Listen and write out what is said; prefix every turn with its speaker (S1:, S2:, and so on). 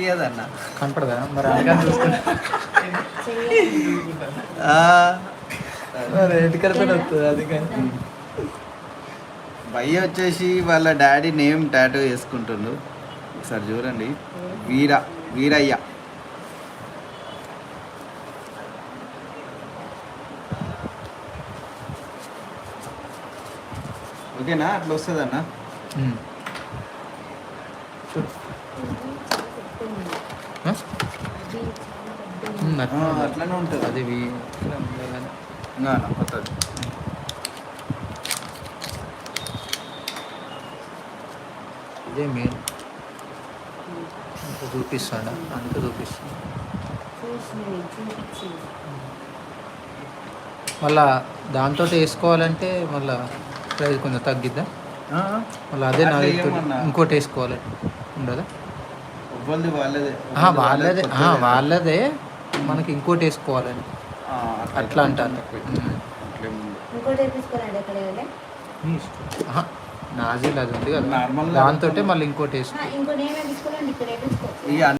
S1: లేదన్న
S2: కనపడదా మరి అందుకని చూసుకుంటా రెడ్ కలర్ వస్తుంది అది కానీ
S1: భయ్య వచ్చేసి వాళ్ళ డాడీ నేమ్ టాటూ వేసుకుంటుండు. ఒకసారి చూడండి, వీరయ్య. ఓకేనా? అట్లా వస్తుంది అన్న. అట్లనే ఉంటుంది
S2: అది
S1: కొత్తది.
S2: ఇదే మెయిన్ చూపిస్తాడా అందుకే చూపిస్తాను. మళ్ళా దాంతో వేసుకోవాలంటే మళ్ళా ప్రైస్ కొంచెం తగ్గిద్దా? మళ్ళీ అదే నాది ఇంకోటి వేసుకోవాలి ఉండదా? వాళ్ళదే మనకి ఇంకోటి వేసుకోవాలని అట్లా అంటాను. నాజిల్ అది ఉంది కదా, దాంతో మళ్ళీ ఇంకోటి వేసుకో.